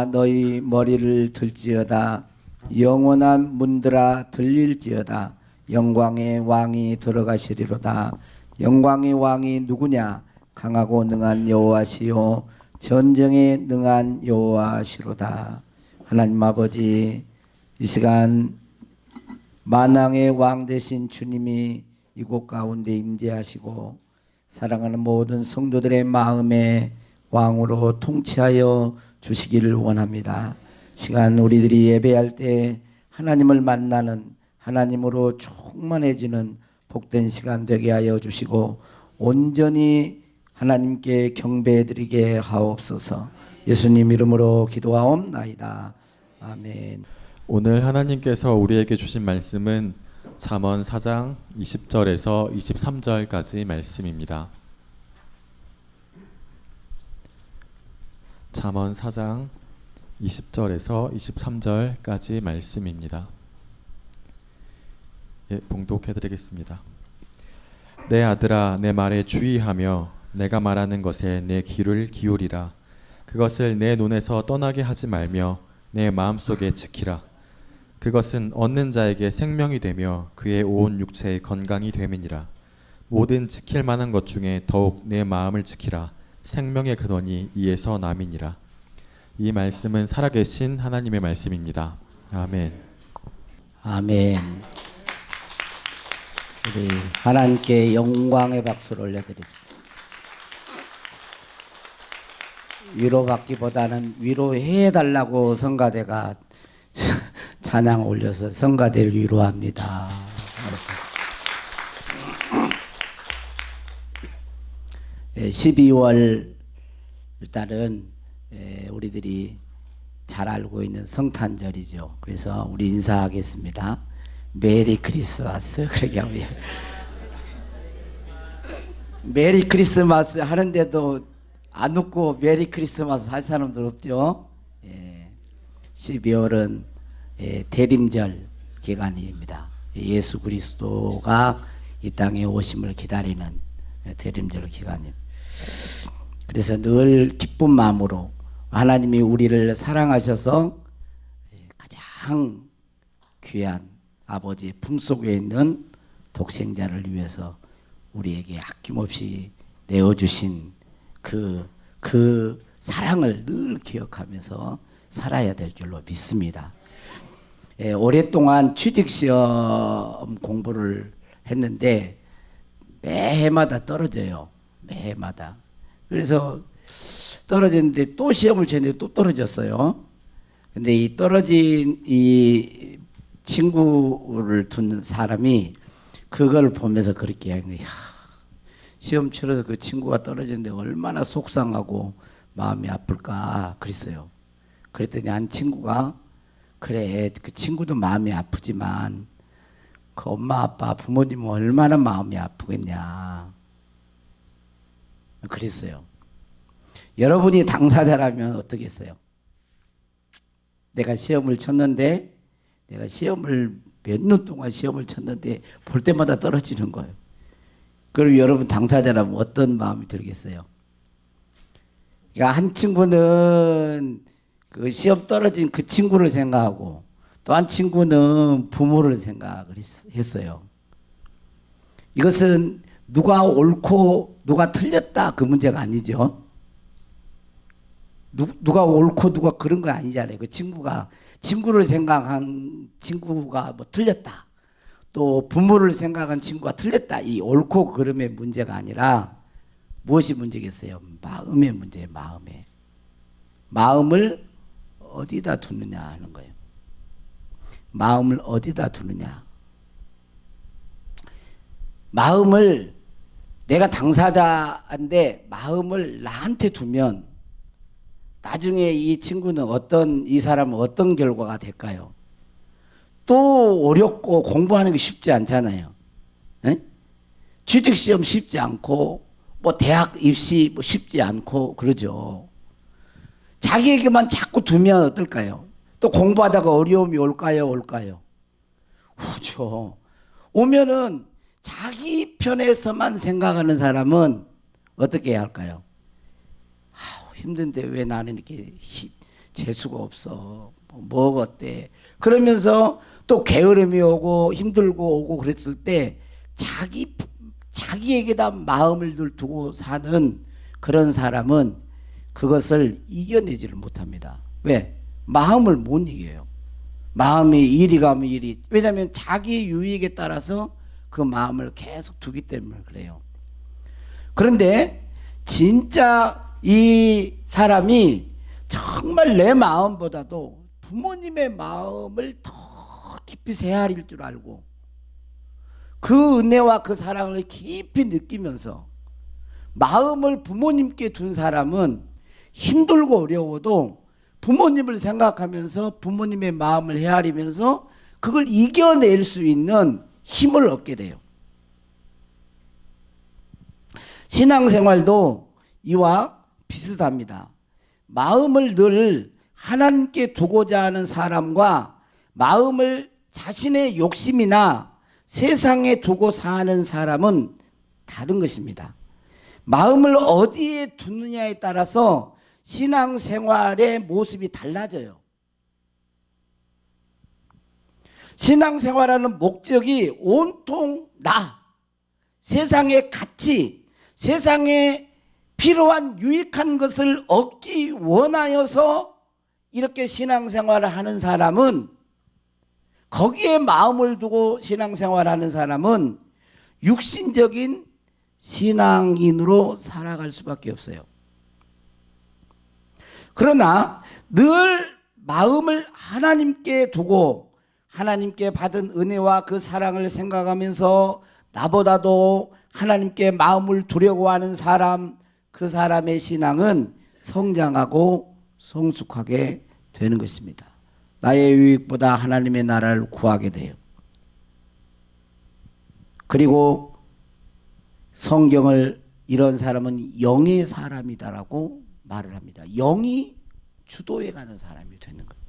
너희 머리를 들지어다. 영원한 문들아 들릴지어다. 영광의 왕이 들어가시리로다. 영광의 왕이 누구냐? 강하고 능한 여호와시요 전쟁에 능한 여호와시로다. 하나님 아버지, 이 시간 만왕의 왕 되신 주님이 이곳 가운데 임재하시고 사랑하는 모든 성도들의 마음에 왕으로 통치하여 주시기를 원합니다. 시간 우리들이 예배할 때 하나님을 만나는, 하나님으로 충만해지는 복된 시간 되게 하여 주시고 온전히 하나님께 경배드리게 하옵소서. 예수님 이름으로 기도하옵나이다. 아멘. 오늘 하나님께서 우리에게 주신 말씀은 잠언 4장 20절에서 23절까지 말씀입니다. 잠언 4장 20절에서 23절까지 말씀입니다. 봉독해 드리겠습니다. 내 아들아, 내 말에 주의하며 내가 말하는 것에 내 귀를 기울이라. 그것을 내 눈에서 떠나게 하지 말며 내 마음속에 지키라. 그것은 얻는 자에게 생명이 되며 그의 온 육체의 건강이 됨이니라. 모든 지킬 만한 것 중에 더욱 내 마음을 지키라. 생명의 근원이 이에서 남이니라. 이 말씀은 살아계신 하나님의 말씀입니다. 아멘. 아멘. 우리 하나님께 영광의 박수를 올려드립시다. 위로받기보다는 위로해달라고 성가대가 찬양 올려서 성가대를 위로합니다. 12월 달은 우리들이 잘 알고 있는 성탄절이죠. 그래서 우리 인사하겠습니다. 메리 크리스마스. 그렇게 하면 메리 크리스마스 하는데도 안 웃고 메리 크리스마스 할 사람들 없죠. 12월은 대림절 기간입니다. 예수 그리스도가 이 땅에 오심을 기다리는 대림절 기간입니다. 그래서 늘 기쁜 마음으로 하나님이 우리를 사랑하셔서 가장 귀한 아버지의 품속에 있는 독생자를 위해서 우리에게 아낌없이 내어주신 그 사랑을 늘 기억하면서 살아야 될 줄로 믿습니다. 오랫동안 취직시험 공부를 했는데 매해마다 떨어져요. 매해마다. 그래서 떨어졌는데 또 시험을 쳤는데 또 떨어졌어요. 근데 이 떨어진 이 친구를 둔 사람이 그걸 보면서 그렇게 하는 거예요. 시험 치러서 그 친구가 떨어졌는데 얼마나 속상하고 마음이 아플까 그랬어요. 그랬더니 한 친구가 그래, 그 친구도 마음이 아프지만 그 엄마 아빠 부모님은 얼마나 마음이 아프겠냐 그랬어요. 여러분이 당사자라면 어떻겠어요? 내가 시험을 쳤는데 내가 시험을 몇 년 동안 시험을 쳤는데 볼 때마다 떨어지는 거예요. 그럼 여러분 당사자라면 어떤 마음이 들겠어요? 그러니까 한 친구는 그 시험 떨어진 그 친구를 생각하고 또 한 친구는 부모를 생각했어요. 이것은 누가 옳고 누가 틀렸다 그 문제가 아니죠. 누가 옳고 누가 그런 거 아니잖아요. 그 친구를 생각한 친구가 뭐 틀렸다. 또 부모를 생각한 친구가 틀렸다. 이 옳고 그름의 문제가 아니라 무엇이 문제겠어요? 마음의 문제예요. 마음을 어디다 두느냐 하는 거예요. 마음을 어디다 두느냐. 마음을 내가 당사자인데 마음을 나한테 두면 나중에 이 친구는 이 사람은 어떤 결과가 될까요? 또 어렵고 공부하는 게 쉽지 않잖아요. 에? 취직시험 쉽지 않고 뭐 대학 입시 뭐 쉽지 않고 그러죠. 자기에게만 자꾸 두면 어떨까요? 또 공부하다가 어려움이 올까요? 오죠. 오면은 자기 편에서만 생각하는 사람은 어떻게 해야 할까요? 힘든데 왜 나는 이렇게 재수가 없어. 뭐가 어때? 그러면서 또 게으름이 오고 힘들고 오고 그랬을 때 자기에게다 마음을 두고 사는 그런 사람은 그것을 이겨내지를 못합니다. 왜? 마음을 못 이겨요. 마음이 이리 가면 이리. 왜냐하면 자기 유익에 따라서 그 마음을 계속 두기 때문에 그래요. 그런데 진짜 이 사람이 정말 내 마음보다도 부모님의 마음을 더 깊이 헤아릴 줄 알고 그 은혜와 그 사랑을 깊이 느끼면서 마음을 부모님께 둔 사람은 힘들고 어려워도 부모님을 생각하면서 부모님의 마음을 헤아리면서 그걸 이겨낼 수 있는 힘을 얻게 돼요. 신앙생활도 이와 비슷합니다. 마음을 늘 하나님께 두고자 하는 사람과 마음을 자신의 욕심이나 세상에 두고 사는 사람은 다른 것입니다. 마음을 어디에 두느냐에 따라서 신앙생활의 모습이 달라져요. 신앙생활하는 목적이 온통 나, 세상의 가치, 세상에 필요한 유익한 것을 얻기 원하여서 이렇게 신앙생활을 하는 사람은, 거기에 마음을 두고 신앙생활하는 사람은 육신적인 신앙인으로 살아갈 수밖에 없어요. 그러나 늘 마음을 하나님께 두고 하나님께 받은 은혜와 그 사랑을 생각하면서 나보다도 하나님께 마음을 두려고 하는 사람, 그 사람의 신앙은 성장하고 성숙하게 되는 것입니다. 나의 유익보다 하나님의 나라를 구하게 돼요. 그리고 성경을 이런 사람은 영의 사람이다라고 말을 합니다. 영이 주도해 가는 사람이 되는 거예요.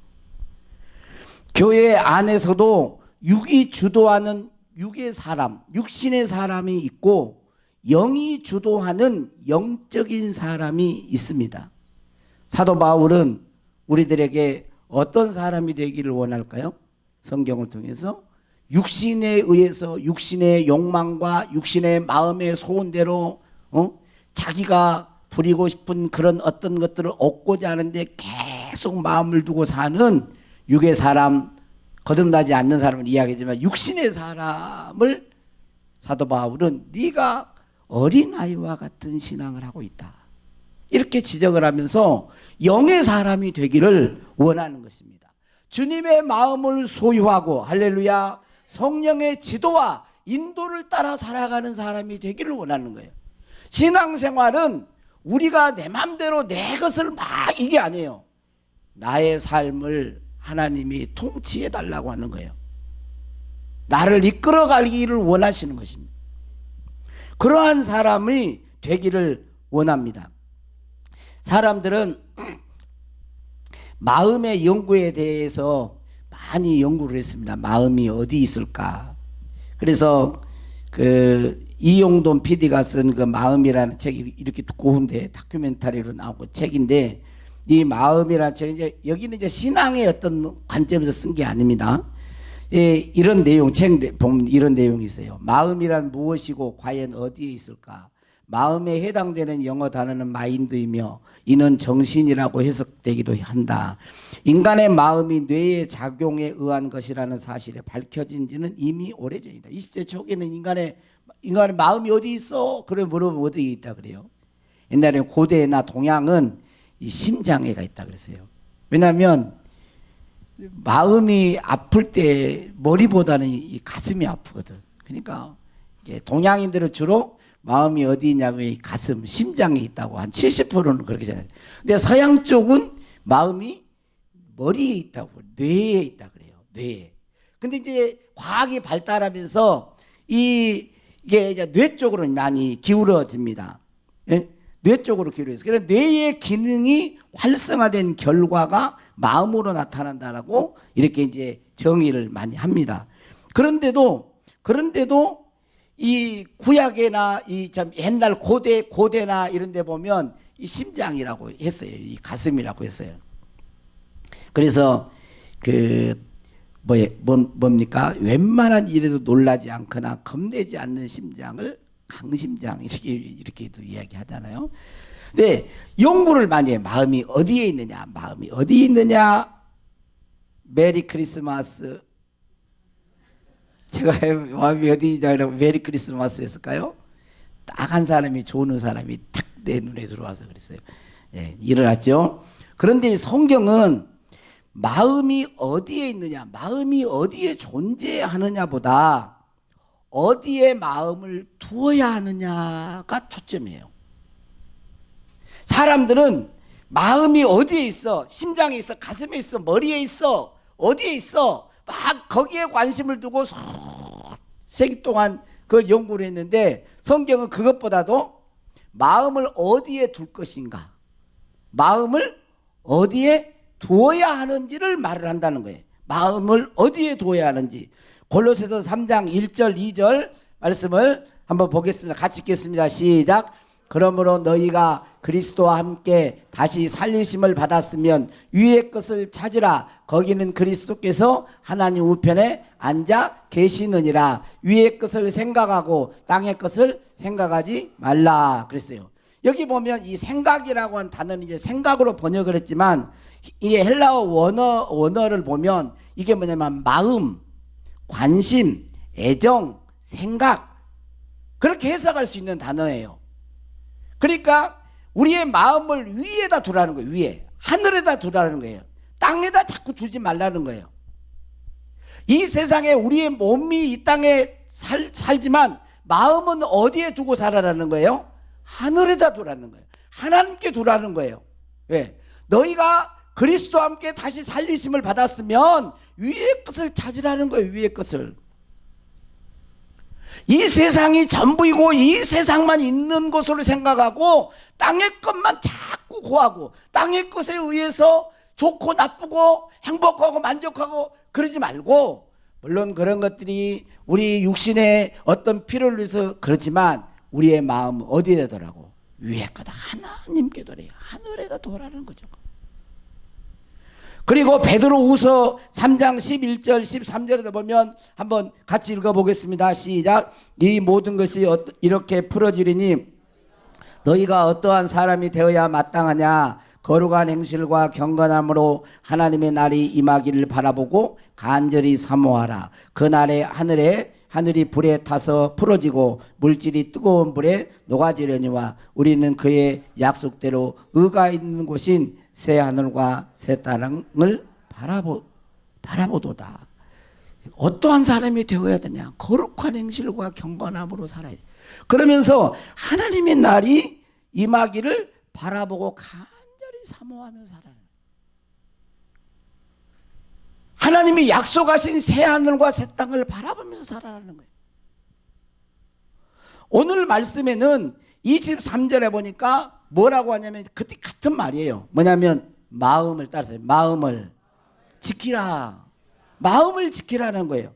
교회 안에서도 육이 주도하는 육의 사람, 육신의 사람이 있고 영이 주도하는 영적인 사람이 있습니다. 사도 바울은 우리들에게 어떤 사람이 되기를 원할까요? 성경을 통해서 육신에 의해서 육신의 욕망과 육신의 마음의 소원대로 자기가 부리고 싶은 그런 어떤 것들을 얻고자 하는데 계속 마음을 두고 사는 육의 사람, 거듭나지 않는 사람을 이야기하지만 육신의 사람을 사도 바울은 네가 어린아이와 같은 신앙을 하고 있다, 이렇게 지적을 하면서 영의 사람이 되기를 원하는 것입니다. 주님의 마음을 소유하고 할렐루야, 성령의 지도와 인도를 따라 살아가는 사람이 되기를 원하는 거예요. 신앙생활은 우리가 내 맘대로 내 것을 막, 이게 아니에요. 나의 삶을 하나님이 통치해 달라고 하는 거예요. 나를 이끌어 가기를 원하시는 것입니다. 그러한 사람이 되기를 원합니다. 사람들은 마음의 연구에 대해서 많이 연구를 했습니다. 마음이 어디 있을까? 그래서 이용돈 PD가 쓴 그 마음이라는 책이 이렇게 두꺼운데 다큐멘터리로 나온 책인데, 이 마음이라는 책은 이제 여기는 이제 신앙의 어떤 관점에서 쓴 게 아닙니다. 이런 내용, 책 보면 이런 내용이 있어요. 마음이란 무엇이고 과연 어디에 있을까? 마음에 해당되는 영어 단어는 마인드이며 이는 정신이라고 해석되기도 한다. 인간의 마음이 뇌의 작용에 의한 것이라는 사실이 밝혀진 지는 이미 오래전이다. 20세 초기에는 인간의 마음이 어디 있어? 그래 물으면 어디 있다 그래요. 옛날에 고대나 동양은 이 심장에가 있다 그랬어요. 왜냐하면 마음이 아플 때 머리보다는 이 가슴이 아프거든. 그러니까 동양인들은 주로 마음이 어디 있냐면 이 가슴, 심장에 있다고, 한 70%는 그렇게 생각해요. 근데 서양 쪽은 마음이 머리에 있다고, 뇌에 있다 그래요. 뇌에. 근데 이제 과학이 발달하면서 이게 이제 뇌 쪽으로 많이 기울어집니다. 예? 뇌 쪽으로 기울어져서. 그래서 뇌의 기능이 활성화된 결과가 마음으로 나타난다라고 이렇게 이제 정의를 많이 합니다. 그런데도 이 구약이나 이 참 옛날 고대나 이런 데 보면 이 심장이라고 했어요. 이 가슴이라고 했어요. 그래서 뭡니까? 웬만한 일에도 놀라지 않거나 겁내지 않는 심장을 강심장 이렇게도 이야기하잖아요. 근데 연구를 많이 해. 마음이 어디에 있느냐? 마음이 어디에 있느냐? 메리 크리스마스. 제가 마음이 어디 있냐고 메리 크리스마스 했을까요? 딱 한 사람이 좋은 사람이 딱 내 눈에 들어와서 그랬어요. 예, 일어났죠. 그런데 성경은 마음이 어디에 있느냐, 마음이 어디에 존재하느냐보다 어디에 마음을 두어야 하느냐가 초점이에요. 사람들은 마음이 어디에 있어, 심장에 있어, 가슴에 있어, 머리에 있어, 어디에 있어, 막 거기에 관심을 두고 세기 동안 그걸 연구를 했는데 성경은 그것보다도 마음을 어디에 둘 것인가, 마음을 어디에 두어야 하는지를 말을 한다는 거예요. 마음을 어디에 두어야 하는지. 골로새서 3장 1절 2절 말씀을 한번 보겠습니다. 같이 읽겠습니다. 시작. 그러므로 너희가 그리스도와 함께 다시 살리심을 받았으면 위의 것을 찾으라. 거기는 그리스도께서 하나님 우편에 앉아 계시느니라. 위의 것을 생각하고 땅의 것을 생각하지 말라 그랬어요. 여기 보면 이 생각이라고 하는 단어는 이제 생각으로 번역을 했지만 이 헬라어 원어를 보면 이게 뭐냐면 마음, 관심, 애정, 생각 그렇게 해석할 수 있는 단어예요. 그러니까 우리의 마음을 위에다 두라는 거예요. 위에 하늘에다 두라는 거예요. 땅에다 자꾸 두지 말라는 거예요. 이 세상에 우리의 몸이 이 땅에 살지만 마음은 어디에 두고 살아라는 거예요? 하늘에다 두라는 거예요. 하나님께 두라는 거예요. 왜? 너희가 그리스도와 함께 다시 살리심을 받았으면 위의 것을 찾으라는 거예요. 위의 것을. 이 세상이 전부이고 이 세상만 있는 것으로 생각하고 땅의 것만 자꾸 구하고 땅의 것에 의해서 좋고 나쁘고 행복하고 만족하고 그러지 말고, 물론 그런 것들이 우리 육신의 어떤 필요를 위해서 그렇지만 우리의 마음 어디에 두라고? 위에 거다. 하나님께 두래요. 하늘에다 두라는 거죠. 그리고 베드로후서 3장 11절 13절에 보면 한번 같이 읽어보겠습니다. 시작. 이 모든 것이 이렇게 풀어지리니 너희가 어떠한 사람이 되어야 마땅하냐? 거룩한 행실과 경건함으로 하나님의 날이 임하기를 바라보고 간절히 사모하라. 그 날에 하늘이 불에 타서 풀어지고 물질이 뜨거운 불에 녹아지려니와 우리는 그의 약속대로 의가 있는 곳인 새 하늘과 새 땅을 바라보도다. 어떠한 사람이 되어야 되냐? 거룩한 행실과 경건함으로 살아야 돼. 그러면서 하나님의 날이 임하기를 바라보고 간절히 사모하며 살아라. 하나님이 약속하신 새 하늘과 새 땅을 바라보면서 살아라는 거예요. 오늘 말씀에는 23절에 보니까 뭐라고 하냐면 그때 같은 말이에요. 뭐냐면 마음을 따라서 마음을 지키라. 마음을 지키라는 거예요.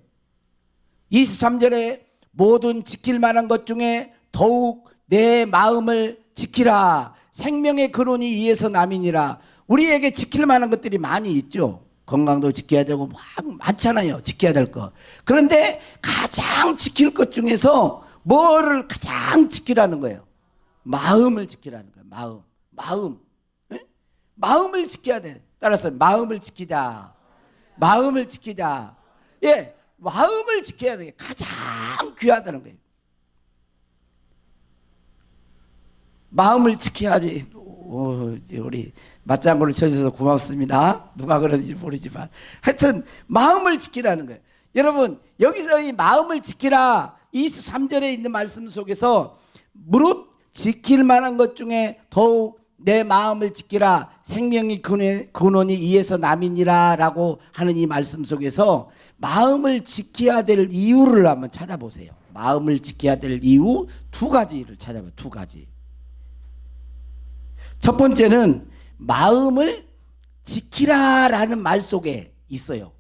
23절에 모든 지킬 만한 것 중에 더욱 내 마음을 지키라. 생명의 근원이 이에서 남이니라. 우리에게 지킬 만한 것들이 많이 있죠. 건강도 지켜야 되고 막 많잖아요. 지켜야 될 거. 그런데 가장 지킬 것 중에서 뭐를 가장 지키라는 거예요? 마음을 지키라는 거예요. 마음. 네? 마음을 지켜야 돼. 따라서 마음을 지키자. 마음을 지키자. 예, 마음을 지켜야 돼. 가장 귀하다는 거예요. 마음을 지켜야지. 우리 맞장구를 쳐주셔서 고맙습니다. 누가 그러는지 모르지만 하여튼 마음을 지키라는 거예요. 여러분 여기서 이 마음을 지키라 23절에 있는 말씀 속에서 무릇 지킬 만한 것 중에 더욱 내 마음을 지키라. 생명의 근원이 이에서 남이니라 라고 하는 이 말씀 속에서 마음을 지켜야 될 이유를 한번 찾아보세요. 마음을 지켜야 될 이유 두 가지를 찾아봐요. 두 가지. 첫 번째는 마음을 지키라라는 말 속에 있어요.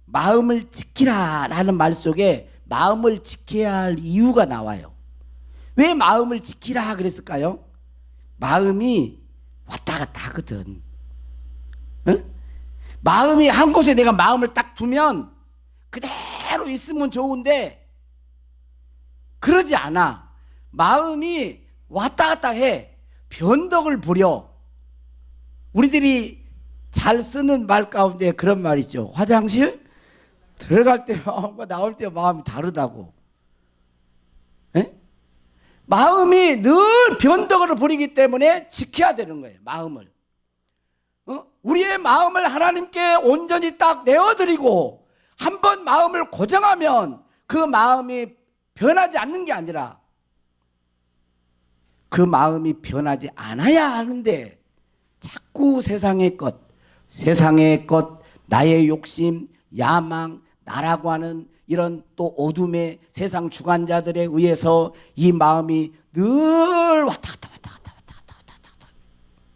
마음을 지키라라는 말 속에 마음을 지켜야 할 이유가 나와요. 왜 마음을 지키라 그랬을까요? 마음이 왔다 갔다 하거든. 응? 마음이 한 곳에 내가 마음을 딱 두면 그대로 있으면 좋은데 그러지 않아. 마음이 왔다 갔다 해. 변덕을 부려. 우리들이 잘 쓰는 말 가운데 그런 말 있죠. 화장실 들어갈 때 마음과 나올 때 마음이 다르다고. 에? 마음이 늘 변덕을 부리기 때문에 지켜야 되는 거예요. 마음을. 우리의 마음을 하나님께 온전히 딱 내어드리고 한번 마음을 고정하면 그 마음이 변하지 않는 게 아니라 그 마음이 변하지 않아야 하는데 자꾸 세상의 것, 나의 욕심, 야망, 나라고 하는 이런 또 어둠의 세상 주관자들에 의해서 이 마음이 늘 왔다 갔다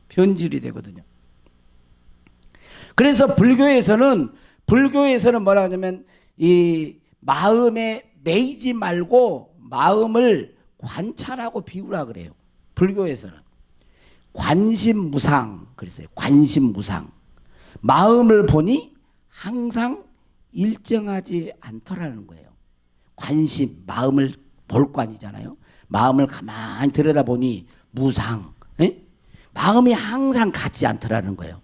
변질이 되거든요. 그래서 불교에서는 뭐라 하냐면 이 마음에 매이지 말고 마음을 관찰하고 비우라 그래요. 불교에서는 관심무상 그랬어요. 관심무상. 마음을 보니 항상 일정하지 않더라는 거예요. 관심, 마음을 볼 관이잖아요. 마음을 가만히 들여다보니 무상. 에? 마음이 항상 같지 않더라는 거예요.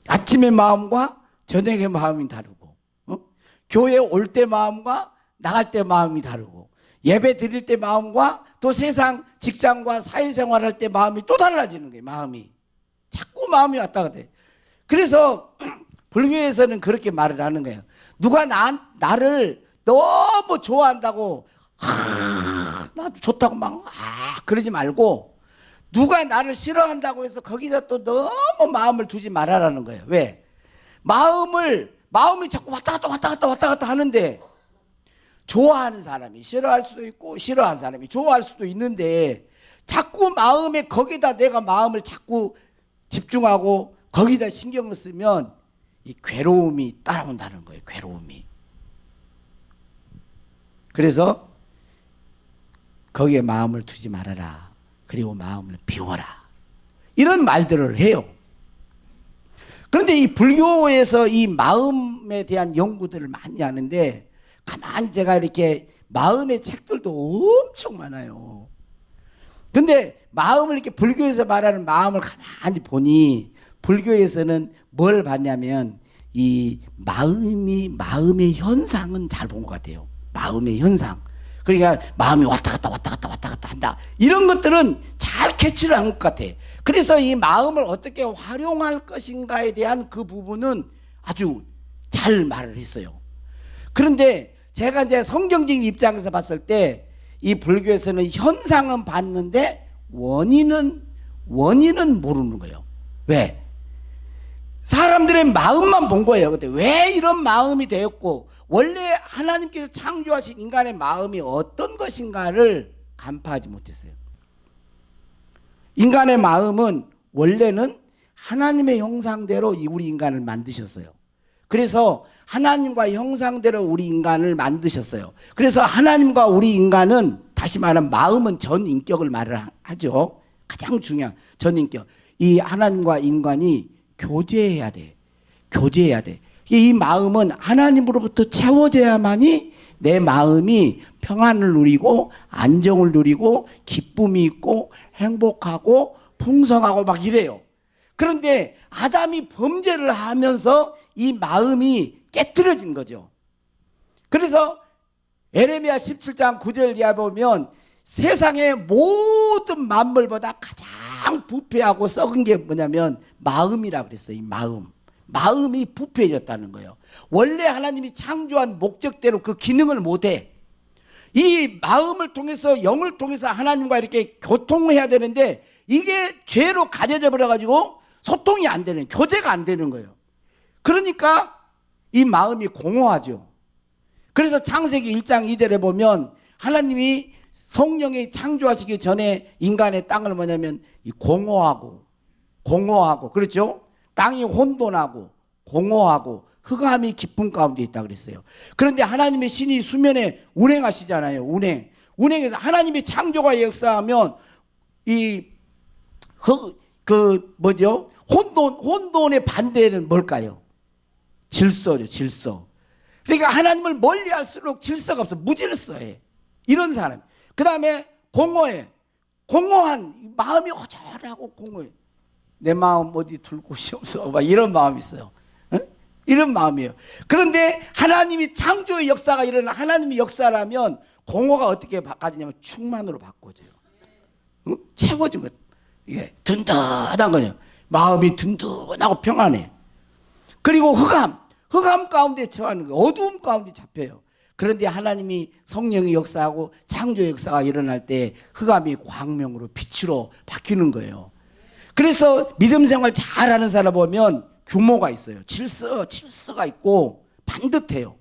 아침의 마음과 저녁의 마음이 다르고, 교회에 올 때 마음과 나갈 때 마음이 다르고, 예배 드릴 때 마음과 또 세상 직장과 사회생활할 때 마음이 또 달라지는 거예요. 마음이 자꾸 마음이 왔다 갔다 해. 그래서 불교에서는 그렇게 말을 하는 거예요. 누가 나를 너무 좋아한다고 나도 좋다고 막 그러지 말고, 누가 나를 싫어한다고 해서 거기다 또 너무 마음을 두지 말아라는 거예요. 왜? 마음이 자꾸 왔다 갔다 하는데, 좋아하는 사람이 싫어할 수도 있고 싫어하는 사람이 좋아할 수도 있는데 자꾸 마음에 거기다 내가 마음을 자꾸 집중하고 거기다 신경을 쓰면 이 괴로움이 따라온다는 거예요. 괴로움이. 그래서 거기에 마음을 두지 말아라. 그리고 마음을 비워라. 이런 말들을 해요. 그런데 이 불교에서 이 마음에 대한 연구들을 많이 하는데 가만히 제가 이렇게 마음의 책들도 엄청 많아요. 근데 마음을 이렇게 불교에서 말하는 마음을 가만히 보니 불교에서는 뭘 봤냐면 이 마음의 현상은 잘 본 것 같아요. 마음의 현상. 그러니까 마음이 왔다 갔다 한다. 이런 것들은 잘 캐치를 한 것 같아. 그래서 이 마음을 어떻게 활용할 것인가에 대한 그 부분은 아주 잘 말을 했어요. 그런데 제가 이제 성경적인 입장에서 봤을 때 이 불교에서는 현상은 봤는데 원인은 모르는 거예요. 왜? 사람들의 마음만 본 거예요. 근데 왜 이런 마음이 되었고 원래 하나님께서 창조하신 인간의 마음이 어떤 것인가를 간파하지 못했어요. 인간의 마음은 원래는 하나님의 형상대로 우리 인간을 만드셨어요. 그래서 하나님과 형상대로 우리 인간을 만드셨어요. 그래서 하나님과 우리 인간은 다시 말하면 마음은 전인격을 말을 하죠. 가장 중요한 전인격. 이 하나님과 인간이 교제해야 돼. 이 마음은 하나님으로부터 채워져야만이 내 마음이 평안을 누리고 안정을 누리고 기쁨이 있고 행복하고 풍성하고 막 이래요. 그런데 아담이 범죄를 하면서 이 마음이 깨트려진 거죠. 그래서 에레미야 17장 9절 이하 보면 세상의 모든 만물보다 가장 부패하고 썩은 게 뭐냐면 마음이라 그랬어요. 이 마음이 부패해졌다는 거예요. 원래 하나님이 창조한 목적대로 그 기능을 못해. 이 마음을 통해서 영을 통해서 하나님과 이렇게 교통해야 되는데 이게 죄로 가려져 버려가지고 소통이 안 되는, 교제가 안 되는 거예요. 그러니까 이 마음이 공허하죠. 그래서 창세기 1장 2절에 보면 하나님이 성령이 창조하시기 전에 인간의 땅을 뭐냐면 이 공허하고 그렇죠? 땅이 혼돈하고 공허하고 흑암이 깊은 가운데 있다 그랬어요. 그런데 하나님의 신이 수면에 운행하시잖아요. 운행해서 하나님의 창조가 역사하면 이 혼돈의 반대는 뭘까요? 질서죠, 질서. 그러니까 하나님을 멀리 할수록 질서가 없어. 무질서해. 이런 사람. 그 다음에 공허해. 공허한, 마음이 허전하고 공허해. 내 마음 어디 둘 곳이 없어. 막 이런 마음이 있어요. 응? 이런 마음이에요. 그런데 하나님이 창조의 역사가 일어나 하나님의 역사라면 공허가 어떻게 바꿔지냐면 충만으로 바꿔져요. 응? 채워진 것. 이게 든든한 거예요. 마음이 든든하고 평안해. 그리고 흑암 가운데 처하는 거예요. 어두움 가운데 잡혀요. 그런데 하나님이 성령의 역사하고 창조의 역사가 일어날 때 흑암이 광명으로 빛으로 바뀌는 거예요. 그래서 믿음 생활 잘하는 사람 보면 규모가 있어요. 질서가 있고 반듯해요.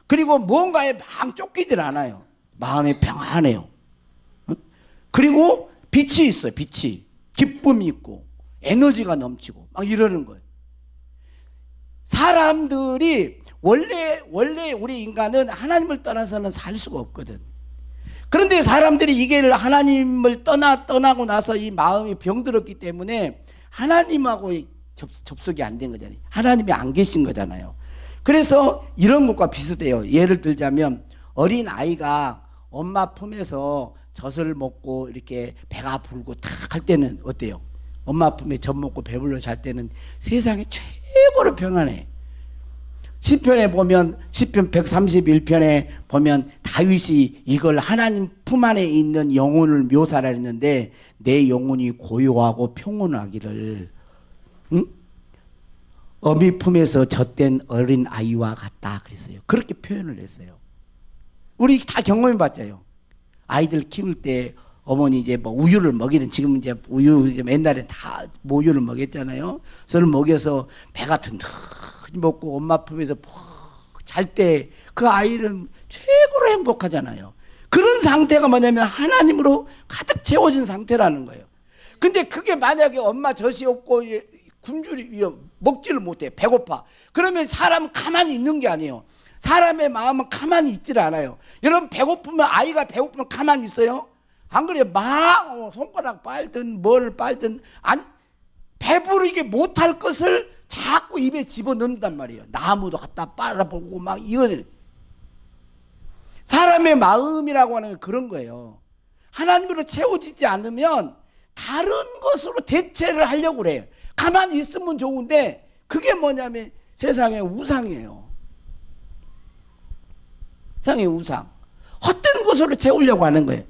그리고 뭔가에 막 쫓기질 않아요. 마음이 평안해요. 그리고 빛이 있어요. 빛이. 기쁨이 있고 에너지가 넘치고 막 이러는 거예요. 사람들이 원래 우리 인간은 하나님을 떠나서는 살 수가 없거든. 그런데 사람들이 이게 하나님을 떠나고 나서 이 마음이 병들었기 때문에 하나님하고 접속이 안 된 거잖아요. 하나님이 안 계신 거잖아요. 그래서 이런 것과 비슷해요. 예를 들자면 어린 아이가 엄마 품에서 젖을 먹고 이렇게 배가 부르고 탁 할 때는 어때요? 엄마 품에 젖 먹고 배불러 잘 때는 세상에 최고로 평안해. 시편에 보면 시편 131편에 보면 다윗이 이걸 하나님 품 안에 있는 영혼을 묘사를 했는데 내 영혼이 고요하고 평온하기를 어미 품에서 젖된 어린 아이와 같다 그랬어요. 그렇게 표현을 했어요. 우리 다 경험해 봤잖아요. 아이들 키울 때 어머니 이제 뭐 우유를 먹이든 지금 이제 우유 이제 옛날에 다 모유를 먹였잖아요. 그걸 먹여서 배가 든든히 먹고 엄마 품에서 잘 때 그 아이는 최고로 행복하잖아요. 그런 상태가 뭐냐면 하나님으로 가득 채워진 상태라는 거예요. 근데 그게 만약에 엄마 젖이 없고 굶주리 먹지를 못해. 배고파. 그러면 사람은 가만히 있는 게 아니에요. 사람의 마음은 가만히 있질 않아요. 여러분 배고프면 아이가 배고프면 가만히 있어요? 안 그래요? 막 손가락 빨든 뭘 빨든 배부르게 못할 것을 자꾸 입에 집어넣는단 말이에요. 나무도 갖다 빨아보고 막 이거는 사람의 마음이라고 하는 게 그런 거예요. 하나님으로 채워지지 않으면 다른 것으로 대체를 하려고 그래요. 가만히 있으면 좋은데 그게 뭐냐면 세상의 우상이에요. 세상의 우상. 헛된 것으로 채우려고 하는 거예요.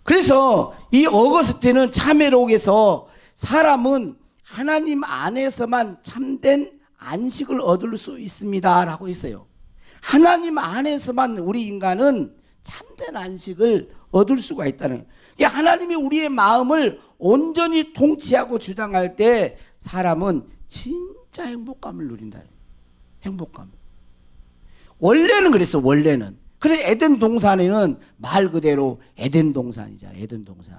그래서 이 어거스틴은 참회록에서 사람은 하나님 안에서만 참된 안식을 얻을 수 있습니다 라고 했어요. 하나님 안에서만 우리 인간은 참된 안식을 얻을 수가 있다는 거예요. 하나님이 우리의 마음을 온전히 통치하고 주장할 때 사람은 진짜 행복감을 누린다. 행복감. 원래는 그랬어. 원래는. 그래서 에덴 동산에는 말 그대로 에덴 동산이잖아요. 에덴 동산.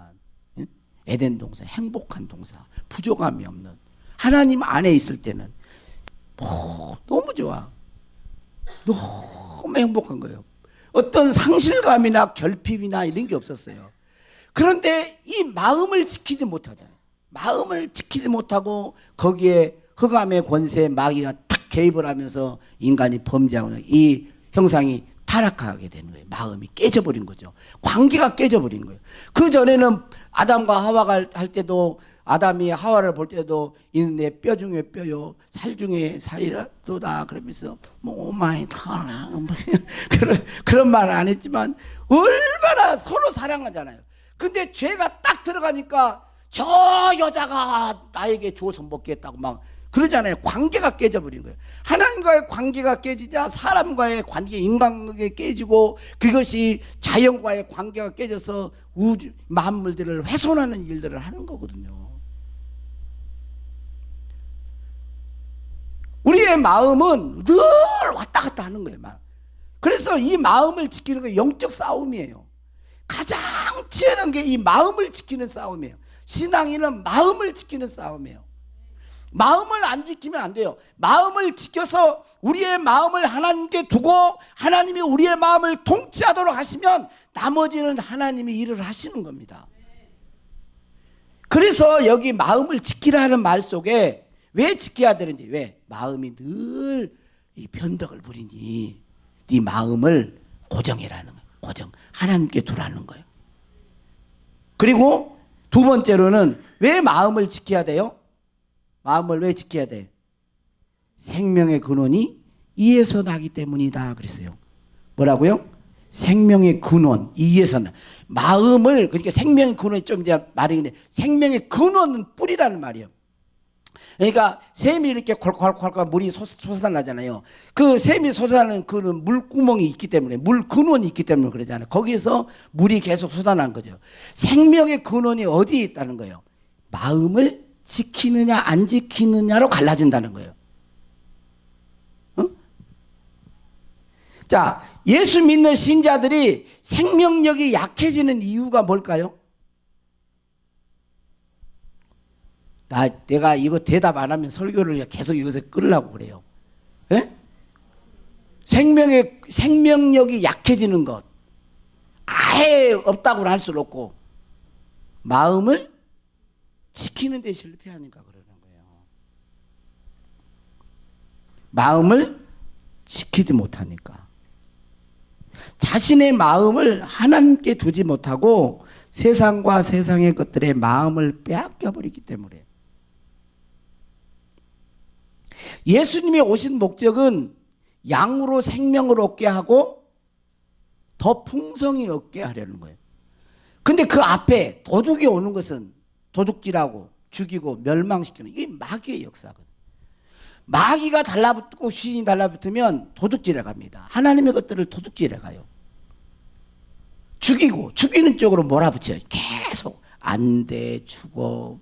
응? 에덴 동산. 행복한 동산. 부족함이 없는. 하나님 안에 있을 때는 너무 좋아. 너무 행복한 거예요. 어떤 상실감이나 결핍이나 이런 게 없었어요. 그런데 이 마음을 지키지 못하다. 마음을 지키지 못하고 거기에 흑암의 권세 마귀가 탁 개입을 하면서 인간이 범죄하고 이 형상이 타락하게 되는 거예요. 마음이 깨져버린 거죠. 관계가 깨져버린 거예요. 그 전에는 아담과 하와가 할 때도 아담이 하와를 볼 때도 이는 내 뼈 중에 뼈요 살 중에 살이라도다 그러면서 뭐 오마이 타라 그런 말을 안 했지만 얼마나 서로 사랑하잖아요. 근데 죄가 딱 들어가니까 저 여자가 나에게 줘서 먹겠다고 막 그러잖아요. 관계가 깨져버린 거예요. 하나님과의 관계가 깨지자 사람과의 관계, 인간관계가 깨지고 그것이 자연과의 관계가 깨져서 우주 만물들을 훼손하는 일들을 하는 거거든요. 우리의 마음은 늘 왔다 갔다 하는 거예요. 그래서 이 마음을 지키는 게 영적 싸움이에요. 가장 치열한 게 이 마음을 지키는 싸움이에요. 신앙인은 마음을 지키는 싸움이에요. 마음을 안 지키면 안 돼요. 마음을 지켜서 우리의 마음을 하나님께 두고 하나님이 우리의 마음을 통치하도록 하시면 나머지는 하나님이 일을 하시는 겁니다. 그래서 여기 마음을 지키라는 말 속에 왜 지켜야 되는지, 왜? 마음이 늘 이 변덕을 부리니 네 마음을 고정해라는 거예요. 고정. 하나님께 두라는 거예요. 그리고 두 번째로는 왜 마음을 지켜야 돼요? 마음을 왜 지켜야 돼? 생명의 근원이 이에서 나기 때문이다 그랬어요. 뭐라고요? 생명의 근원, 이에서 나. 마음을, 그러니까 생명의 근원이 좀 이제 말이는데, 생명의 근원은 뿌리라는 말이에요. 그러니까 샘이 이렇게 콸콸콸콸 물이 솟아나잖아요. 그 샘이 솟아나는 그는 물구멍이 있기 때문에, 물 근원이 있기 때문에 그러잖아요. 거기에서 물이 계속 솟아나는 거죠. 생명의 근원이 어디에 있다는 거예요? 마음을 지키느냐 안 지키느냐로 갈라진다는 거예요. 자, 예수 믿는 신자들이 생명력이 약해지는 이유가 뭘까요? 내가 이거 대답 안 하면 설교를 계속 이것에 끌으려고 그래요. 예? 생명력이 약해지는 것. 아예 없다고는 할 수는 없고, 마음을 지키는 데 실패하니까 그러는 거예요. 마음을 지키지 못하니까. 자신의 마음을 하나님께 두지 못하고 세상과 세상의 것들에 마음을 빼앗겨 버리기 때문에. 예수님이 오신 목적은 양으로 생명을 얻게 하고 더 풍성히 얻게 하려는 거예요. 근데 그 앞에 도둑이 오는 것은 도둑질하고 죽이고 멸망시키는, 이게 마귀의 역사거든요. 마귀가 달라붙고 귀신이 달라붙으면 도둑질해 갑니다. 하나님의 것들을 도둑질해 가요. 죽이는 쪽으로 몰아붙여요. 계속 안 돼, 죽어.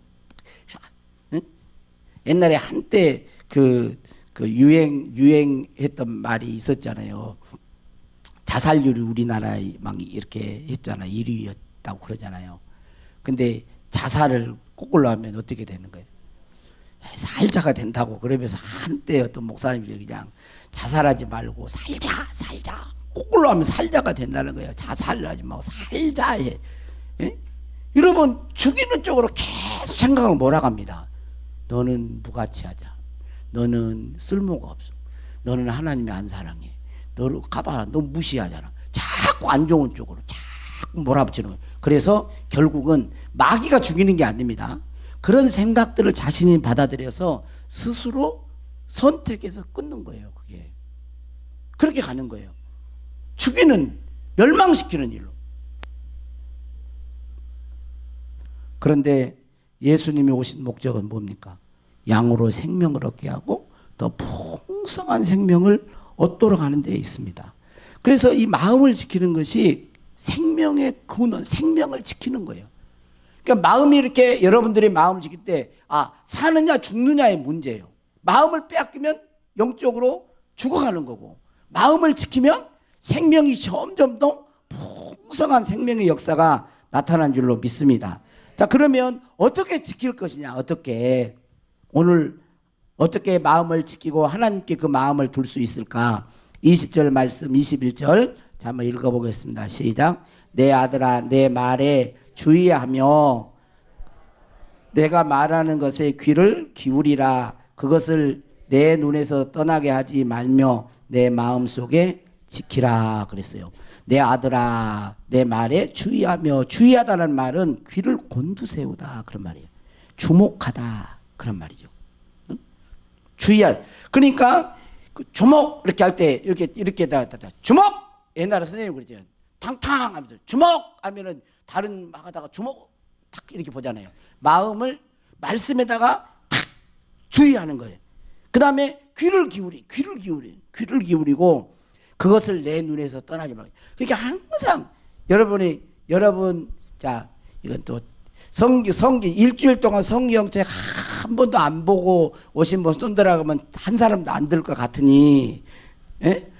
응? 옛날에 한때 유행했던 말이 있었잖아요. 자살률이 우리나라에 막 이렇게 했잖아요. 1위였다고 그러잖아요. 근데 자살을 거꾸로 하면 어떻게 되는 거예요? 살자가 된다고. 그러면서 한때 어떤 목사님들이 그냥 자살하지 말고 살자. 거꾸로 하면 살자가 된다는 거예요. 자살을 하지 말고 살자 해. 예? 여러분, 죽이는 쪽으로 계속 생각을 몰아갑니다. 너는 무가치하자. 너는 쓸모가 없어. 너는 하나님이 안 사랑해. 너를 가봐라. 너 무시하잖아. 자꾸 안 좋은 쪽으로 자꾸 몰아붙이는 거예요. 그래서 결국은 마귀가 죽이는 게 아닙니다. 그런 생각들을 자신이 받아들여서 스스로 선택해서 끊는 거예요. 그게 그렇게 가는 거예요. 죽이는, 멸망시키는 일로. 그런데 예수님이 오신 목적은 뭡니까? 양으로 생명을 얻게 하고 더 풍성한 생명을 얻도록 하는 데 있습니다. 그래서 이 마음을 지키는 것이 생명의 근원, 생명을 지키는 거예요. 그러니까 마음이 이렇게, 여러분들이 마음을 지킬 때 사느냐 죽느냐의 문제예요. 마음을 빼앗기면 영적으로 죽어가는 거고, 마음을 지키면 생명이 점점 더 풍성한 생명의 역사가 나타난 줄로 믿습니다. 자, 그러면 어떻게 지킬 것이냐? 오늘 어떻게 마음을 지키고 하나님께 그 마음을 둘 수 있을까? 20절 말씀, 21절 자, 한번 읽어보겠습니다. 시작. 내 아들아, 내 말에 주의하며 내가 말하는 것에 귀를 기울이라. 그것을 내 눈에서 떠나게 하지 말며 내 마음속에 지키라 그랬어요. 내 아들아, 내 말에 주의하며. 주의하다는 말은 귀를 곤두세우다 그런 말이에요. 주목하다 그런 말이죠. 응? 주의하. 그러니까 주목 이렇게 할 때 이렇게 주목. 옛날에 선생님 그러죠. 탕탕 하면서 주목 하면은 다른 막 하다가 주목 탁 이렇게 보잖아요. 마음을 말씀에다가 탁 주의하는 거예요. 그 다음에 귀를 기울이고 그것을 내 눈에서 떠나지 말고. 그러니까 항상 여러분 자, 이건 또 성기 일주일 동안 성경책 한 번도 안 보고 오신 분 손들어 가면 한 사람도 안 들 것 같으니, 예?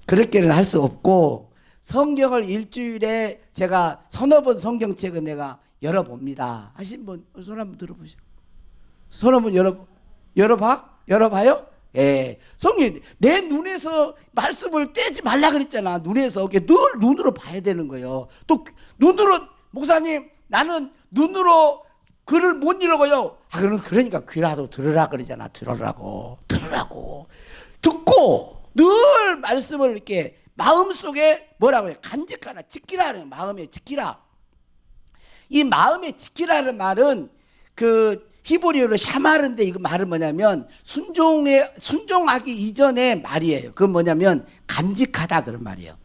그렇게는 할 수 없고, 성경을 일주일에 제가 서너 번 성경책은 내가 열어봅니다. 하신 분 손 한번 들어보시죠. 손 한번 열어봐요? 예. 성경, 내 눈에서 말씀을 떼지 말라 그랬잖아. 눈에서. 늘 눈으로 봐야 되는 거예요. 또 눈으로, 목사님, 나는 눈으로 글을 못 읽어요. 그러니까 귀라도 들으라 그러잖아. 들으라고. 듣고 늘 말씀을 이렇게 마음속에 뭐라고 해요? 간직하라. 지키라는 마음에 지키라. 이 마음에 지키라는 말은 그 히브리어로 샤마르인데 이거 말은 뭐냐면 순종하기 이전의 말이에요. 그건 뭐냐면 간직하다 그런 말이에요.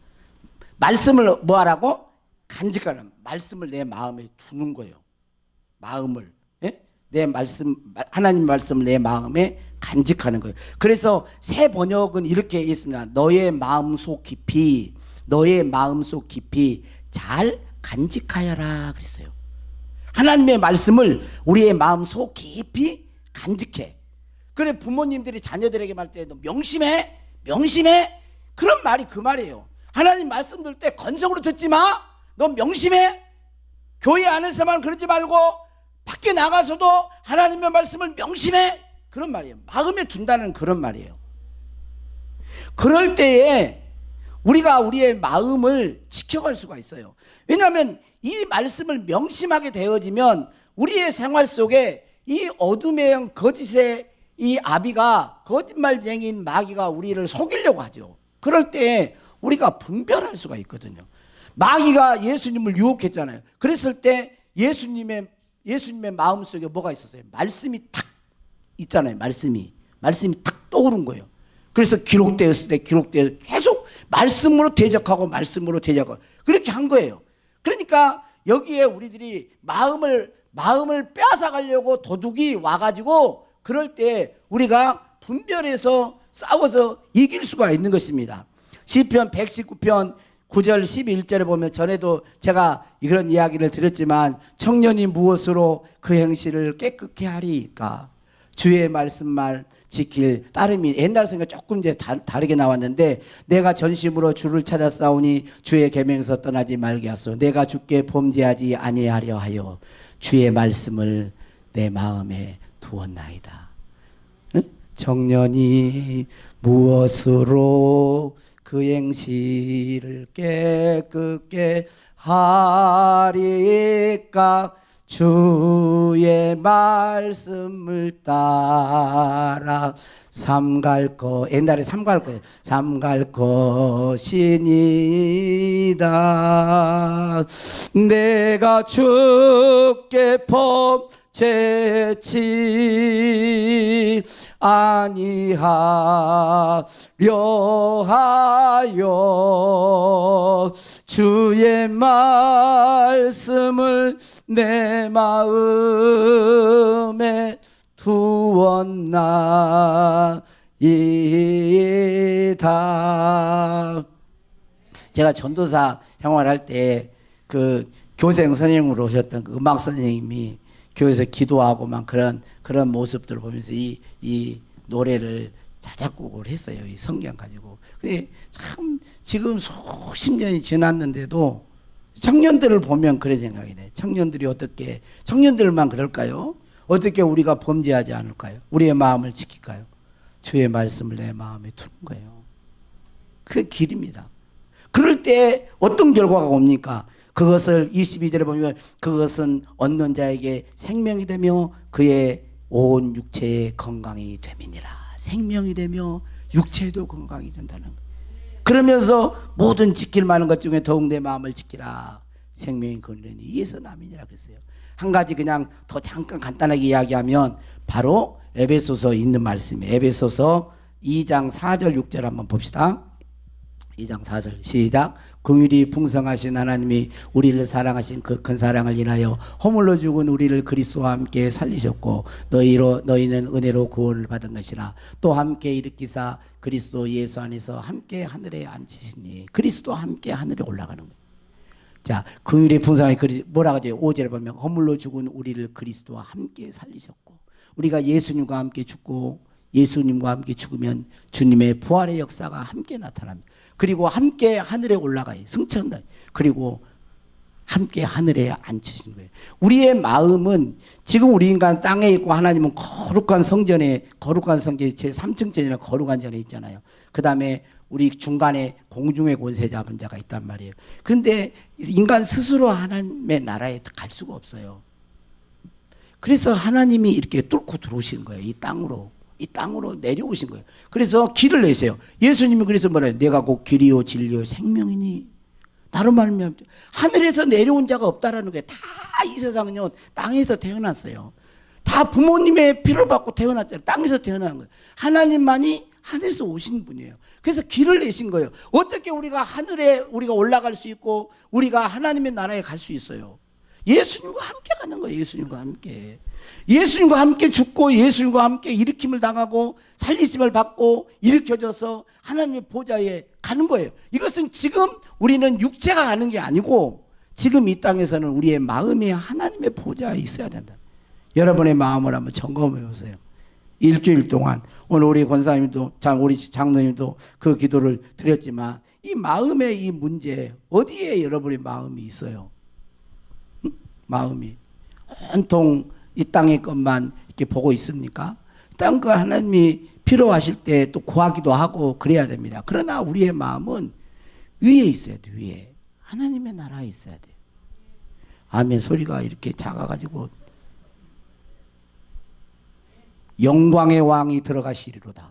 말씀을 뭐 하라고? 간직하는 말씀을 내 마음에 두는 거예요. 마음을 내 말씀 하나님 말씀을 내 마음에 간직하는 거예요. 그래서 새 번역은 이렇게 있습니다. 너의 마음속 깊이 잘 간직하여라 그랬어요. 하나님의 말씀을 우리의 마음속 깊이 간직해. 그래 부모님들이 자녀들에게 말 때 너 명심해 그런 말이 그 말이에요. 하나님 말씀 들 때 건성으로 듣지 마. 너 명심해. 교회 안에서만 그러지 말고 밖에 나가서도 하나님의 말씀을 명심해. 그런 말이에요. 마음에 둔다는 그런 말이에요. 그럴 때에 우리가 우리의 마음을 지켜갈 수가 있어요. 왜냐하면 이 말씀을 명심하게 되어지면 우리의 생활 속에 이 어둠의 영 거짓의 이 아비가 거짓말쟁이인 마귀가 우리를 속이려고 하죠. 그럴 때 우리가 분별할 수가 있거든요. 마귀가 예수님을 유혹했잖아요. 그랬을 때 예수님의 마음속에 뭐가 있었어요? 말씀이 탁 있잖아요. 말씀이 탁 떠오른 거예요. 그래서 기록되었을 때 계속 말씀으로 대적하고 그렇게 한 거예요. 그러니까 여기에 우리들이 마음을 빼앗아가려고 도둑이 와가지고 그럴 때 우리가 분별해서 싸워서 이길 수가 있는 것입니다. 시편 119편 9절 11절에 보면 전에도 제가 이런 이야기를 드렸지만 청년이 무엇으로 그 행실을 깨끗게 하리까? 주의 말씀만 지킬 따름이 옛날 생각 조금 이제 다르게 나왔는데 내가 전심으로 주를 찾아 싸우니 주의 계명에서 떠나지 말게 하소. 내가 주께 범죄하지 아니하려 하여 주의 말씀을 내 마음에 두었나이다. 응? 청년이 무엇으로 그 행실을 깨끗게 하리까? 주의 말씀을 따라 삼갈 것이니다. 내가 주께 범죄치 아니하려 하여 주의 말씀을 내 마음에 두었나이다. 제가 전도사 생활할 때 그 교생 선생님으로 오셨던 그 음악 선생님이 교회에서 기도하고만 그런 모습들을 보면서 이 노래를 자작곡을 했어요. 이 성경 가지고. 근데 참 지금 수십 년이 지났는데도 청년들을 보면 그런 생각이 돼. 청년들만 그럴까요? 어떻게 우리가 범죄하지 않을까요? 우리의 마음을 지킬까요? 주의 말씀을 내 마음에 두는 거예요. 그게 길입니다. 그럴 때 어떤 결과가 옵니까? 그것을 22절에 보면 그것은 얻는 자에게 생명이 되며 그의 온 육체의 건강이 됨이니라. 생명이 되며 육체도 건강이 된다는 거예요. 그러면서 모든 지킬 만한 것 중에 더욱 내 마음을 지키라. 생명이 거느리니 이에서 남이니라 그랬어요. 한 가지 그냥 더 잠깐 간단하게 이야기하면 바로 에베소서 있는 말씀이에요. 에베소서 2장 4절 6절 한번 봅시다. 2장 4절 시작. 긍휼이 풍성하신 하나님이 우리를 사랑하신 그 큰 사랑을 인하여 허물로 죽은 우리를 그리스도와 함께 살리셨고 너희는 은혜로 구원을 받은 것이라. 또 함께 일으키사 그리스도 예수 안에서 함께 하늘에 앉히시니. 그리스도와 함께 하늘에 올라가는 거예요. 자, 긍휼이 풍성하신 뭐라고 하죠? 5절에 보면 허물로 죽은 우리를 그리스도와 함께 살리셨고. 우리가 예수님과 함께 죽고 예수님과 함께 죽으면 주님의 부활의 역사가 함께 나타납니다. 그리고 함께 하늘에 올라가요. 승천다. 그리고 함께 하늘에 앉히신 거예요. 우리의 마음은 지금 우리 인간 땅에 있고 하나님은 거룩한 성전에 제 3층전이나 거룩한 전에 있잖아요. 그 다음에 우리 중간에 공중의 권세 잡은 자가 있단 말이에요. 그런데 인간 스스로 하나님의 나라에 갈 수가 없어요. 그래서 하나님이 이렇게 뚫고 들어오신 거예요. 이 땅으로. 이 땅으로 내려오신 거예요. 그래서 길을 내세요. 예수님이 그래서 뭐래요? 내가 곧 길이요 진리요 생명이니. 다른 말하면 하늘에서 내려온 자가 없다라는 거예요. 다 이 세상은요 땅에서 태어났어요. 다 부모님의 피를 받고 태어났잖아요. 땅에서 태어난 거예요. 하나님만이 하늘에서 오신 분이에요. 그래서 길을 내신 거예요. 어떻게 우리가 하늘에 우리가 올라갈 수 있고 우리가 하나님의 나라에 갈 수 있어요? 예수님과 함께 가는 거예요. 예수님과 함께. 예수님과 함께 죽고 예수님과 함께 일으킴을 당하고 살리심을 받고 일으켜져서 하나님의 보좌에 가는 거예요. 이것은 지금 우리는 육체가 가는 게 아니고 지금 이 땅에서는 우리의 마음이 하나님의 보좌에 있어야 된다. 여러분의 마음을 한번 점검해 보세요. 일주일 동안 오늘 우리 권사님도 우리 장로님도 그 기도를 드렸지만 이 마음의 이 문제 어디에 여러분의 마음이 있어요? 마음이 온통 이 땅의 것만 이렇게 보고 있습니까? 땅 그 하나님이 필요하실 때 또 구하기도 하고 그래야 됩니다. 그러나 우리의 마음은 위에 있어야 돼. 위에 하나님의 나라에 있어야 돼. 아멘 소리가 이렇게 작아가지고 영광의 왕이 들어가시리로다.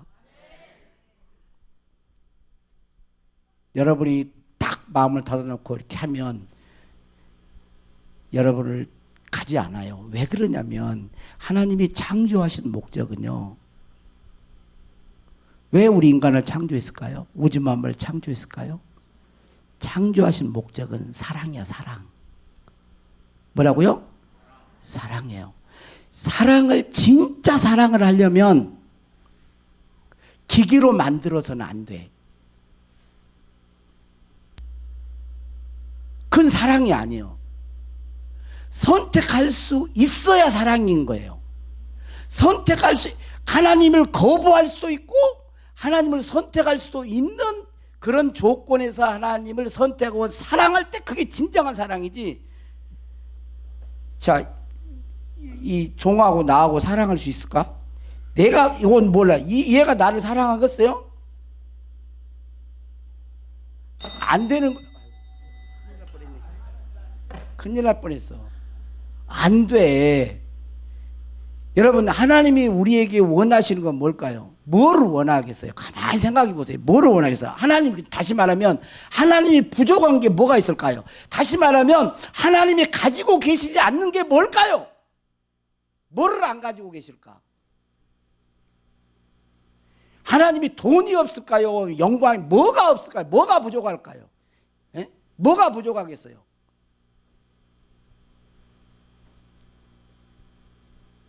여러분이 딱 마음을 닫아놓고 이렇게 하면 여러분을 가지 않아요. 왜 그러냐면 하나님이 창조하신 목적은요. 왜 우리 인간을 창조했을까요? 우주 만물을 창조했을까요? 창조하신 목적은 사랑이야. 사랑. 뭐라고요? 사랑이에요. 사랑을 진짜 사랑을 하려면 기계로 만들어서는 안 돼. 그건 사랑이 아니에요. 선택할 수 있어야 사랑인 거예요. 선택할 수, 하나님을 거부할 수도 있고 하나님을 선택할 수도 있는 그런 조건에서 하나님을 선택하고 사랑할 때 그게 진정한 사랑이지. 자, 이 종하고 나하고 사랑할 수 있을까? 내가 이건 몰라. 얘가 나를 사랑하겠어요? 안 되는 거. 큰일 날 뻔했어. 안 돼. 여러분 하나님이 우리에게 원하시는 건 뭘까요? 뭐를 원하겠어요? 가만히 생각해 보세요. 뭐를 원하겠어요? 하나님, 다시 말하면 하나님이 부족한 게 뭐가 있을까요? 다시 말하면 하나님이 가지고 계시지 않는 게 뭘까요? 뭐를 안 가지고 계실까? 하나님이 돈이 없을까요? 영광이 뭐가 없을까요? 뭐가 부족할까요? 에? 뭐가 부족하겠어요?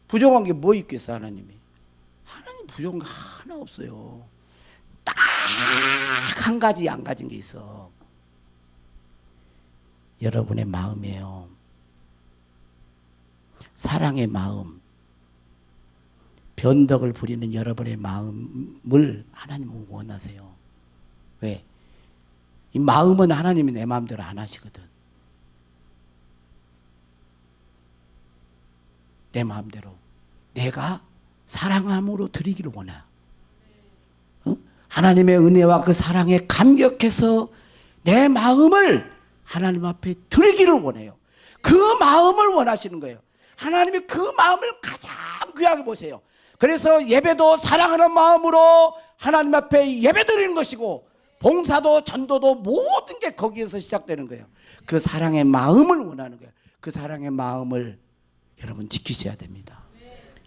부족한 게 뭐 있겠어? 하나님이 부족한 거 하나 없어요. 딱 한 가지 안 가진 게 있어. 여러분의 마음이에요. 사랑의 마음, 변덕을 부리는 여러분의 마음을 하나님은 원하세요. 왜? 이 마음은 하나님이 내 마음대로 안 하시거든. 내 마음대로 내가 사랑함으로 드리기를 원해. 하나님의 은혜와 그 사랑에 감격해서 내 마음을 하나님 앞에 드리기를 원해요. 그 마음을 원하시는 거예요. 하나님이 그 마음을 가장 귀하게 보세요. 그래서 예배도 사랑하는 마음으로 하나님 앞에 예배 드리는 것이고 봉사도 전도도 모든 게 거기에서 시작되는 거예요. 그 사랑의 마음을 원하는 거예요. 그 사랑의 마음을 여러분 지키셔야 됩니다.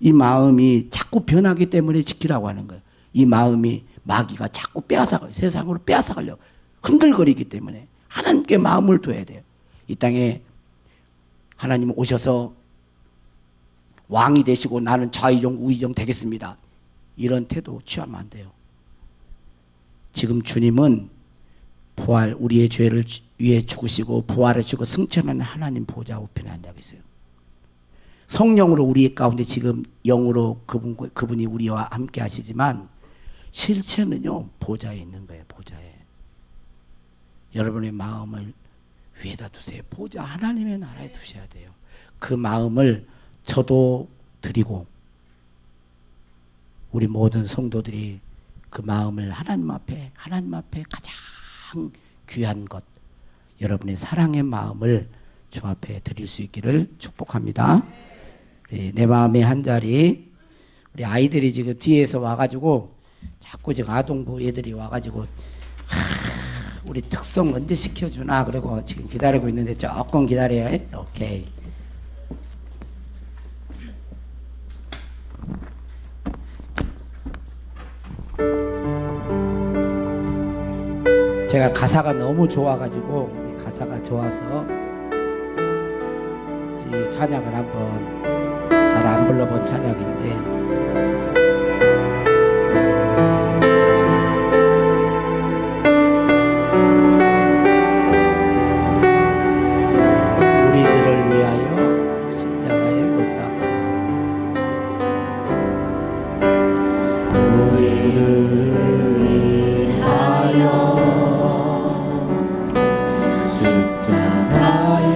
이 마음이 자꾸 변하기 때문에 지키라고 하는 거예요. 이 마음이 마귀가 자꾸 빼앗아가요. 세상으로 빼앗아가려고 흔들거리기 때문에 하나님께 마음을 둬야 돼요. 이 땅에 하나님 오셔서 왕이 되시고 나는 좌의정 우의정 되겠습니다. 이런 태도 취하면 안 돼요. 지금 주님은 부활, 우리의 죄를 위해 죽으시고 부활해 주고 승천하는 하나님 보좌 우편에 앉아 계세요. 성령으로 우리 가운데 지금 영으로 그분이 우리와 함께 하시지만 실체는요 보좌에 있는 거예요. 보좌에. 여러분의 마음을 위에다 두세요. 보좌 하나님의 나라에 두셔야 돼요. 그 마음을 저도 드리고 우리 모든 성도들이 그 마음을 하나님 앞에 가장 귀한 것 여러분의 사랑의 마음을 주 앞에 드릴 수 있기를 축복합니다. 내 마음의 한 자리. 우리 아이들이 지금 뒤에서 와가지고 자꾸 지금 아동부 애들이 와가지고 우리 특성 언제 시켜주나 그러고 지금 기다리고 있는데 조금 기다려요. 오케이. 제가 가사가 너무 좋아가지고 이 가사가 좋아서 이 찬양을 한번 잘 안 불러본 찬양인데 우리들을 위하여 십자가에 못 박혀 우리들을 위하여 십자가에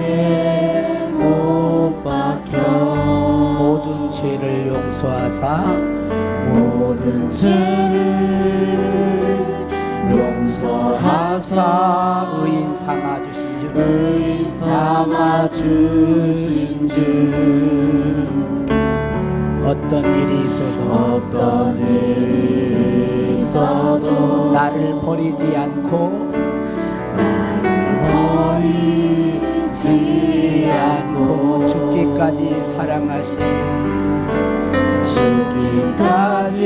못 박혀 모든 죄를 용서하사 모든 죄를 용서하사 의인 삼아 주신 주 의인 삼아 주신 주 어떤 일이 있어도 어떤 일이 있어도 나를 버리지 않고 버리지 않고 죽기까지 사랑하신 죽기까지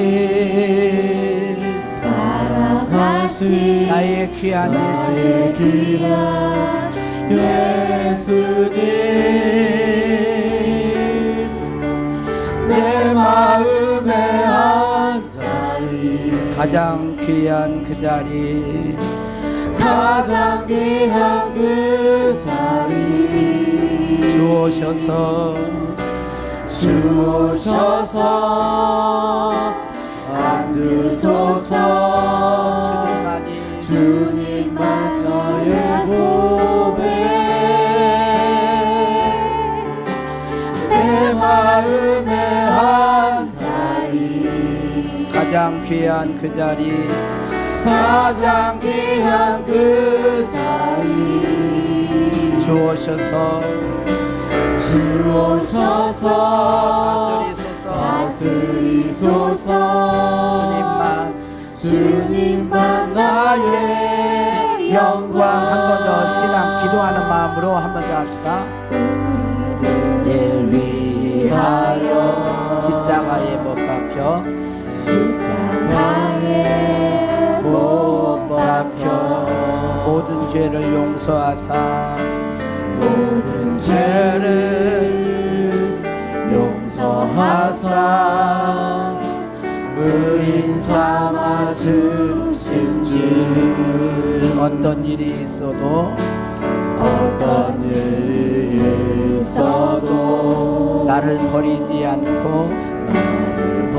사랑하신 나의 귀한 나의 예수님 귀한 예수님 내 마음의 한 자리 가장 귀한 그 자리 가장 귀한 그 자리 주오셔서 주오셔서 앉으소서 주님만이 주님만 나의 보배 내 마음의 한 자리 가장 귀한 그 자리 가장 귀한 그 자리 주오셔서 주오셔서 다스리소서 다스리소서 주님만 나의 영광 한 번 더 신앙 기도하는 마음으로 한 번 더 합시다. 우리들을 위하여 십자가에 못 박혀 십자가에 못 박혀 모든 죄를 용서하사 모든 죄를 용서하사 의인 삼아 주신 주 어떤 일이 있어도 어떤 일이 있어도 나를 버리지 않고 나를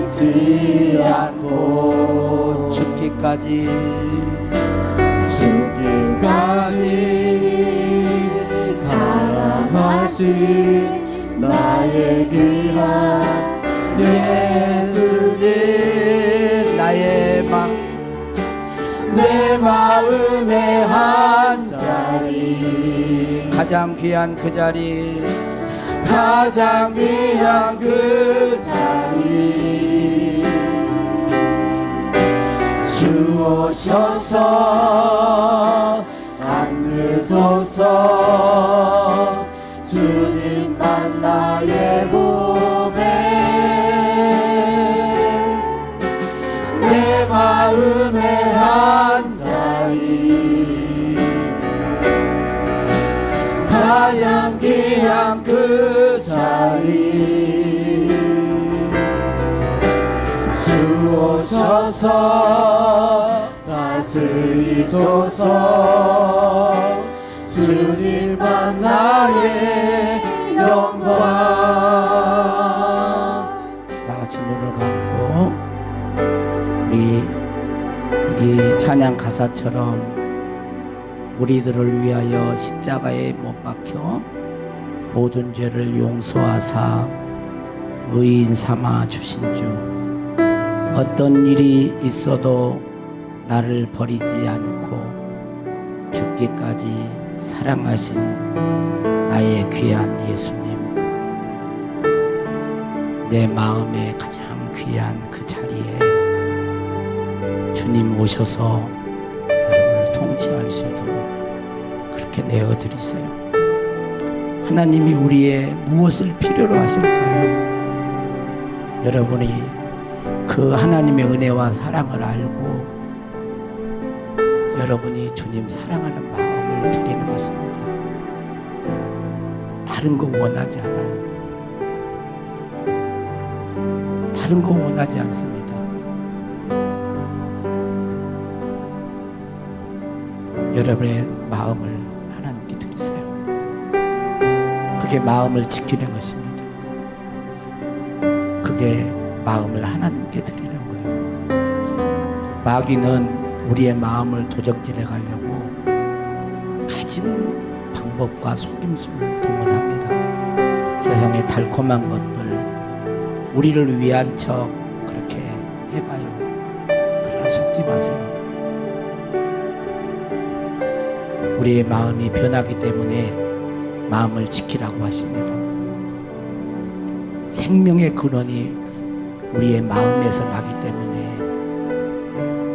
버리지 않고 죽기까지 죽기까지 사랑하신 나의 귀한 예수님 내 마음의 한 자리 가장 귀한 그 자리 가장 귀한 그 자리 주오셔서 앉으소서 주님만 나의 보배 내 마음의 한 자리 가장 귀한 그 자리 주오셔서 다스리소서 주님만 나의 영광 다 같이 눈을 감고 우리 이 찬양 가사처럼 우리들을 위하여 십자가에 못 박혀 모든 죄를 용서하사 의인 삼아 주신 주 어떤 일이 있어도 나를 버리지 않고 죽기까지 사랑하신 나의 귀한 예수님 내 마음에 가장 귀한 그 자리에 주님 오셔서 여러분을 통치할 수 있도록 그렇게 내어드리세요. 하나님이 우리의 무엇을 필요로 하실까요? 여러분이 그 하나님의 은혜와 사랑을 알고 여러분이 주님 사랑하는 마음을 드리는 것입니다. 다른 거 원하지 않아요. 다른 거 원하지 않습니다. 여러분의 마음을 하나님께 드리세요. 그게 마음을 지키는 것입니다. 그게 마음을 하나님께 드리는 거예요. 마귀는 우리의 마음을 도적질해 가려고 가진 방법과 속임수를 동원합니다. 세상의 달콤한 것들, 우리를 위한 척 그렇게 해가요. 그러나 속지 마세요. 우리의 마음이 변하기 때문에 마음을 지키라고 하십니다. 생명의 근원이 우리의 마음에서 나기 때문에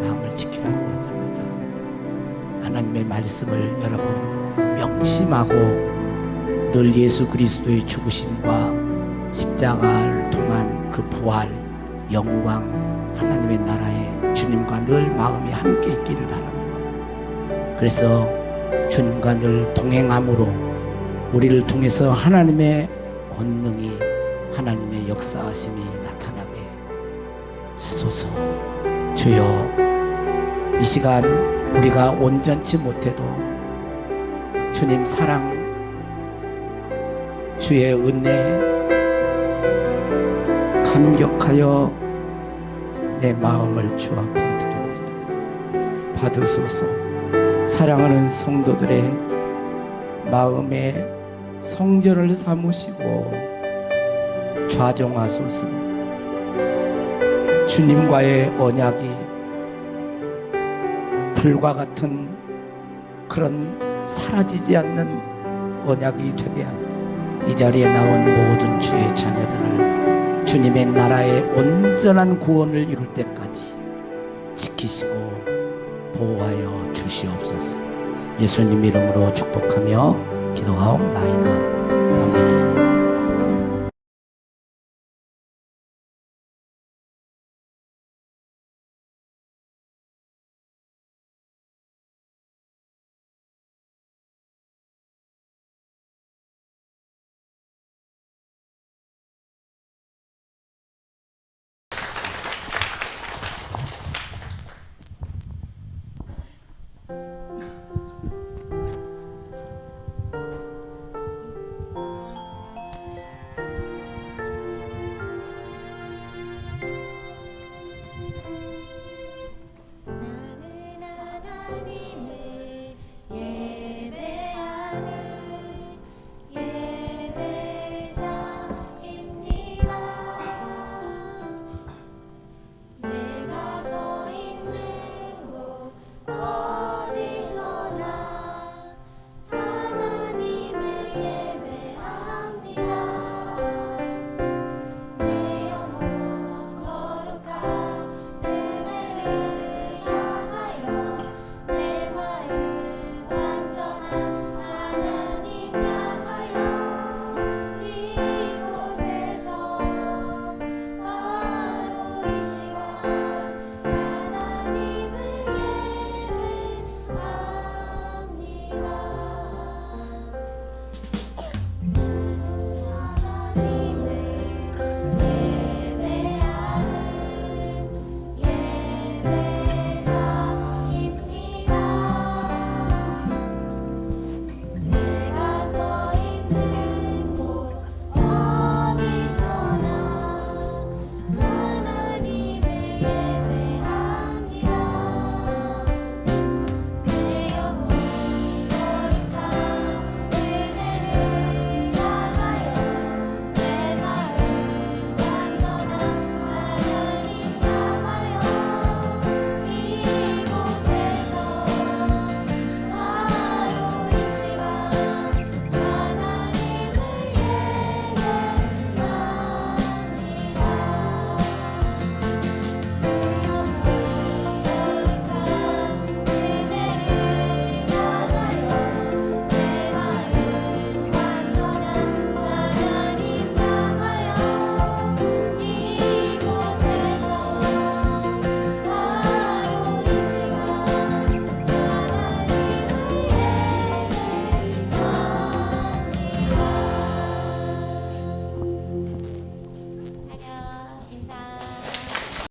마음을 지키라고 합니다. 하나님의 말씀을 여러분 명심하고 늘 예수 그리스도의 죽으심과 십자가를 통한 그 부활, 영광, 하나님의 나라에 주님과 늘 마음이 함께 있기를 바랍니다. 그래서 주님과 늘 동행함으로 우리를 통해서 하나님의 권능이, 하나님의 역사하심이 나타나게 하소서. 주여, 이 시간 우리가 온전치 못해도 주님 사랑, 주의 은혜 감격하여 내 마음을 주 앞에 드립니다. 받으소서. 사랑하는 성도들의 마음에 성전을 삼으시고 좌정하소서. 주님과의 언약이 불과 같은 그런 사라지지 않는 언약이 되게 하고 이 자리에 나온 모든 주의 자녀들을 주님의 나라의 온전한 구원을 이룰 때까지 지키시고 보호하여 주시옵소서. 예수님 이름으로 축복하며 기도하옵나이다. 아멘.